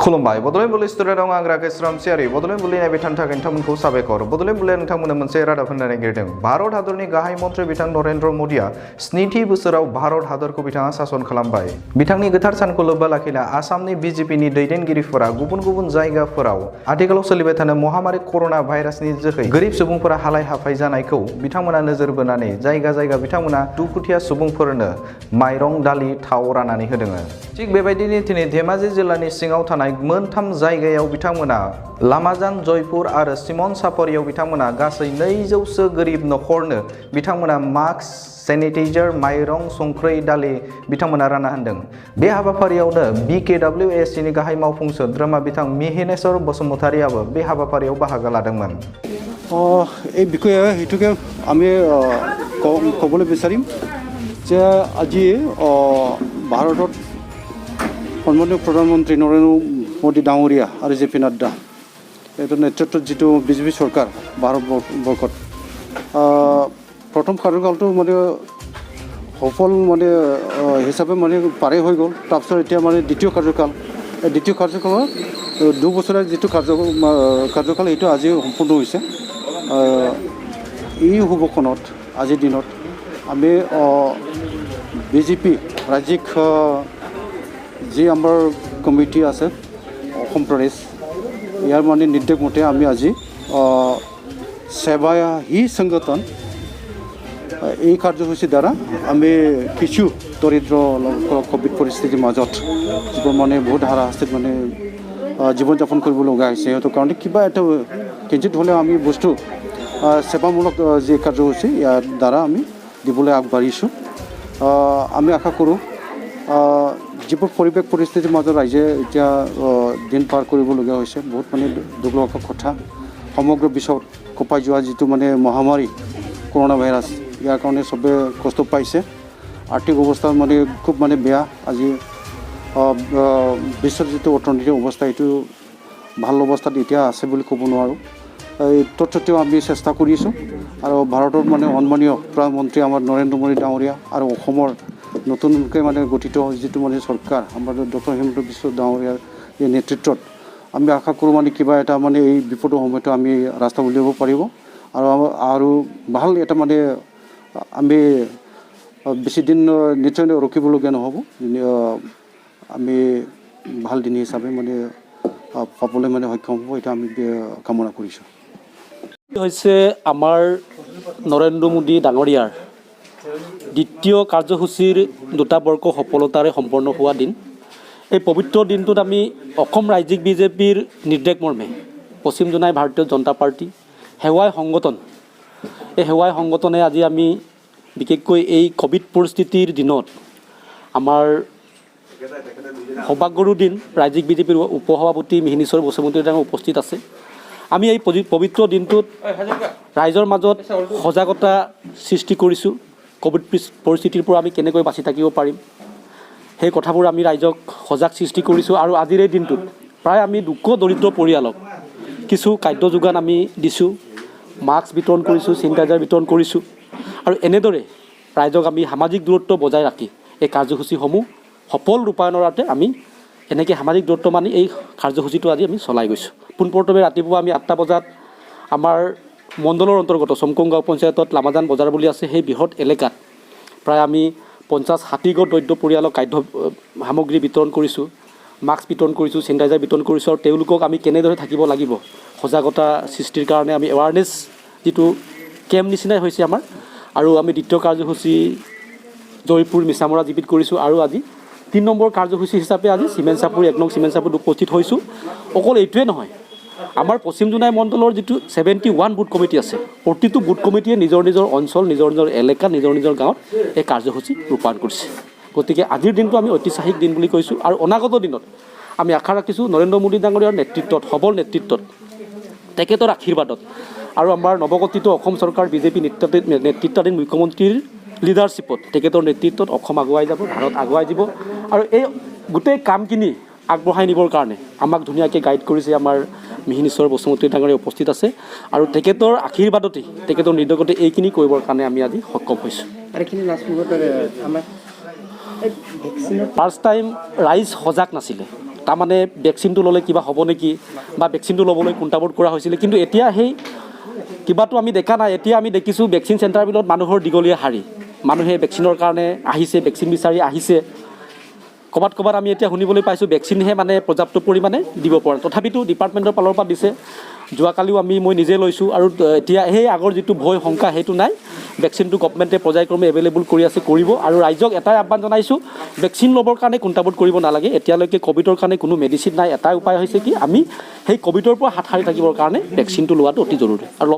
खुलुमबाय बड'लेण्ड बुब्लि स्टुडिय'आव आं राकेश रामसियारि बड'लेण्ड बुब्लि नायबाय थानो थाखाय नोंथांमोनखौ साबायखर बड'लेण्ड बुब्लिया नोंथांमोननो मोनसे रादाब होनो नागिरदों भारत हादरनि गाहाय मन्थ्रि बिथां नरेन्द्र मदिया स्निथि बोसोराव भारत हादरखौ बिथाङा सासन खालामबाय बिथांनि गोथार सानखौ लोब्बा लाखिना आसामनि बिजेपिनि दैदेनगिरिफोरा गुबुन गुबुन जायगाफोराव आथिखालाव सोलिबाय थानाय महामारी कर'ना भाइरासनि जोहै गोरिब सुबुंफोरा हालाय हाफाय जानायखौ बिथांमोना नोजोर बोनानै जायगा जायगा बिथांमोना दुखुथिया सुबुंफोरनो माइरं दालि थाव राननानै होदों थिग बेबायदिनो दिनै धेमाजि जिल्लानि सिङाव थानाय मोनथाम जायगायाव बिथांमोना लामाजान जयपुर आरो सिमन सापरियाव बिथांमोना गासै 200सो गोरिब नखरनो बिथांमोना मास्क सेनिटाइजार माइरं संख्रै दालि बिथांमोना रानना होदों बे हाबाफारियावनो BKWSC नि गाहाय मावफुं सोद्रोमा बिथां मिहिनेश्वर बसुमतारियाबो बे हाबाफारियाव बाहागो लादोंमोन এই বিষয়ে হেতুকে আমি ক'বলৈ বিচাৰিম যে আজি ভাৰতত সন্মানীয় প্ৰধানমন্ত্ৰী নৰেন্দ্ৰ মোদী ডাঙৰীয়া আৰু JP নাড্ডা এইটো নেতৃত্বত যিটো বিজেপি চৰকাৰ ভাৰতবৰ্ষত প্ৰথম কাৰ্যকালটো মানে সফল মানে হিচাপে মানে পাৰে হৈ গ'ল তাৰপিছত এতিয়া মানে দ্বিতীয় কাৰ্যকাল এই দ্বিতীয় কাৰ্যকালত 2 বছৰীয়া যিটো কাৰ্যকাল এইটো আজি সম্পূৰ্ণ হৈছে এই শুভক্ষণত আজিৰ দিনত আমি বিজেপি ৰাজ্যিক যি আমাৰ কমিটি আছে অসম প্ৰদেশ ইয়াৰ মানে নিৰ্দেশ মতে আমি আজি সেৱা হি সংগঠন এই কাৰ্যসূচীৰ দ্বাৰা আমি কিছু দৰিদ্ৰ কোভিড পৰিস্থিতিৰ মাজত যিবোৰ মানে বহুত হাৰাশাস্তিত মানে জীৱন যাপন কৰিব লগা হৈছে সিহঁতৰ কাৰণে কিবা এটা কিঞ্চিত হ'লেও আমি বস্তু সেৱামূলক যি কাৰ্যসূচী ইয়াৰ দ্বাৰা আমি দিবলৈ আগবাঢ়িছোঁ আমি আশা কৰোঁ যিবোৰ পৰিৱেশ পৰিস্থিতিৰ মাজত ৰাইজে এতিয়া দিন পাৰ কৰিবলগীয়া হৈছে বহুত মানে দুখ লগা কথা সমগ্ৰ বিশ্বত কঁপাই যোৱা যিটো মানে মহামাৰী কৰোণা ভাইৰাছ ইয়াৰ কাৰণে চবে কষ্ট পাইছে আৰ্থিক অৱস্থা মানে খুব মানে বেয়া আজি বিশ্বৰ যিটো অৰ্থনৈতিক অৱস্থা এইটো ভাল অৱস্থাত এতিয়া আছে বুলি ক'ব নোৱাৰোঁ এই তৎসত্ত্বেও আমি চেষ্টা কৰিছোঁ আৰু ভাৰতৰ মানে সন্মানীয় প্ৰধানমন্ত্ৰী আমাৰ নৰেন্দ্ৰ মোদী ডাঙৰীয়া আৰু অসমৰ নতুনকৈ মানে গঠিত যিটো মানে চৰকাৰ আমাৰ ডক্টৰ হিমন্ত বিশ্ব ডাঙৰীয়াৰ এই নেতৃত্বত আমি আশা কৰোঁ মানে কিবা এটা মানে এই বিপদৰ সময়তো আমি ৰাস্তা উলিয়াব পাৰিব আৰু ভাল এটা মানে আমি বেছি দিন নিশ্চয় ৰখিবলগীয়া নহ'ব আমি ভাল দিন হিচাপে মানে পাবলৈ মানে সক্ষম হ'ব এটা আমি কামনা কৰিছোঁ হৈছে আমাৰ নৰেন্দ্ৰ মোদী ডাঙৰীয়াৰ দ্বিতীয় কাৰ্যসূচীৰ 2টা বৰ্ষ সফলতাৰে সম্পন্ন হোৱা দিন এই পবিত্ৰ দিনটোত আমি অসম ৰাজ্যিক বিজেপিৰ নিৰ্দেশ মৰ্মে পশ্চিম জোনাই ভাৰতীয় জনতা পাৰ্টি সেৱাই সংগঠন এই সেৱাই সংগঠনে আজি আমি বিশেষকৈ এই কোভিড পৰিস্থিতিৰ দিনত আমাৰ সৌভাগ্যৰো দিন ৰাজ্যিক বিজেপিৰ উপসভাপতি মিহিনেশ্বৰ বসুমতাৰী ডাঙৰ উপস্থিত আছে আমি এই পবিত্ৰ দিনটোত ৰাইজৰ মাজত সজাগতা সৃষ্টি কৰিছোঁ কোভিড পৰিস্থিতিৰ পৰা আমি কেনেকৈ বাচি থাকিব পাৰিম সেই কথাবোৰ আমি ৰাইজক সজাগ সৃষ্টি কৰিছোঁ আৰু আজিৰ এই দিনটোত প্ৰায় আমি দুখ দৰিদ্ৰ পৰিয়ালক কিছু খাদ্য যোগান আমি দিছোঁ মাস্ক বিতৰণ কৰিছোঁ চেনিটাইজাৰ বিতৰণ কৰিছোঁ আৰু এনেদৰে ৰাইজক আমি সামাজিক দূৰত্ব বজাই ৰাখি এই কাৰ্যসূচীসমূহ সফল ৰূপায়ণৰ অৰ্থে আমি এনেকৈ সামাজিক দূৰত্ব মানি এই কাৰ্যসূচীটো আজি আমি চলাই গৈছোঁ পোনপ্ৰথমে ৰাতিপুৱা আমি 8টা বজাত আমাৰ মণ্ডলৰ অন্তৰ্গত চমকং গাঁও পঞ্চায়তত লামাজান বজাৰ বুলি আছে সেই বৃহৎ এলেকাত প্ৰায় আমি 50-60 ঘৰ দৰিদ্ৰ পৰিয়ালক খাদ্য সামগ্ৰী বিতৰণ কৰিছোঁ মাস্ক বিতৰণ কৰিছোঁ চেনিটাইজাৰ বিতৰণ কৰিছোঁ আৰু তেওঁলোকক আমি কেনেদৰে থাকিব লাগিব সজাগতা সৃষ্টিৰ কাৰণে আমি এৱাৰনেছ যিটো কেম্প নিচিনাই হৈছে আমাৰ আৰু আমি দ্বিতীয় কাৰ্যসূচী জয়পুৰ মিছামৰা জিপিত কৰিছোঁ আৰু আজি 3 নম্বৰ কাৰ্যসূচী হিচাপে আজি চিমেণ্ট চাপৰি 1 নং চিমেণ্ট চাপৰিত উপস্থিত হৈছোঁ অকল এইটোৱে নহয় আমাৰ পশ্চিম জোনাই মণ্ডলৰ যিটো 71 বুথ কমিটি আছে প্ৰতিটো বুথ কমিটিয়ে নিজৰ নিজৰ অঞ্চল নিজৰ নিজৰ এলেকা নিজৰ নিজৰ গাঁৱত এই কাৰ্যসূচী ৰূপায়ণ কৰিছে গতিকে আজিৰ দিনটো আমি ঐতিহাসিক দিন বুলি কৈছোঁ আৰু অনাগত দিনত আমি আশা ৰাখিছোঁ নৰেন্দ্ৰ মোদী ডাঙৰীয়াৰ নেতৃত্বত সবল নেতৃত্বত তেখেতৰ আশীৰ্বাদত আৰু আমাৰ নৱগঠিত অসম চৰকাৰ বিজেপি নেতৃত্বাধীন মুখ্যমন্ত্ৰীৰ লিডাৰশ্বিপত তেখেতৰ নেতৃত্বত অসম আগুৱাই যাব ভাৰত আগুৱাই যাব আৰু এই গোটেই কামখিনি আগবঢ়াই নিবৰ কাৰণে আমাক ধুনীয়াকৈ গাইড কৰিছে আমাৰ মিহিনেশ্বৰ বসুমতাৰী ডাঙৰীয়া উপস্থিত আছে আৰু তেখেতৰ আশীৰ্বাদতে তেখেতৰ নিৰ্দেশতে এইখিনি কৰিবৰ কাৰণে আমি আজি সক্ষম হৈছোঁ ফাৰ্ষ্ট টাইম ৰাইজ সজাগ নাছিলে তাৰমানে ভেকচিনটো ল'লে কিবা হ'ব নেকি বা ভেকচিনটো ল'বলৈ কুণ্ঠাবোধ কৰা হৈছিলে কিন্তু এতিয়া সেই কিবাটো আমি দেখা নাই এতিয়া আমি দেখিছোঁ ভেকচিন চেণ্টাৰবিলাকত মানুহৰ দীঘলীয়া শাৰী মানুহে ভেকচিনৰ কাৰণে আহিছে ভেকচিন বিচাৰি আহিছে ক'ৰবাত আমি এতিয়া শুনিবলৈ পাইছোঁ ভেকচিনহে মানে পৰ্যাপ্ত পৰিমাণে দিব পৰা তথাপিতো ডিপাৰ্টমেণ্টৰ ফালৰ পৰা দিছে যোৱাকালিও মই নিজে লৈছোঁ আৰু এতিয়া সেই আগৰ যিটো ভয় শংকা সেইটো নাই ভেকচিনটো গভমেণ্টে পৰ্যায়ক্ৰমে এভেইলেবল কৰি আছে কৰিব আৰু ৰাইজক এটাই আহ্বান জনাইছোঁ ভেকচিন ল'বৰ কাৰণে কুণ্ঠাবোধ কৰিব নালাগে এতিয়ালৈকে ক'ভিডৰ কাৰণে কোনো মেডিচিন নাই এটাই উপায় হৈছে কি আমি সেই ক'ভিডৰ পৰা হাত সাৰি থাকিবৰ কাৰণে ভেকচিনটো লোৱাটো অতি জৰুৰী আৰু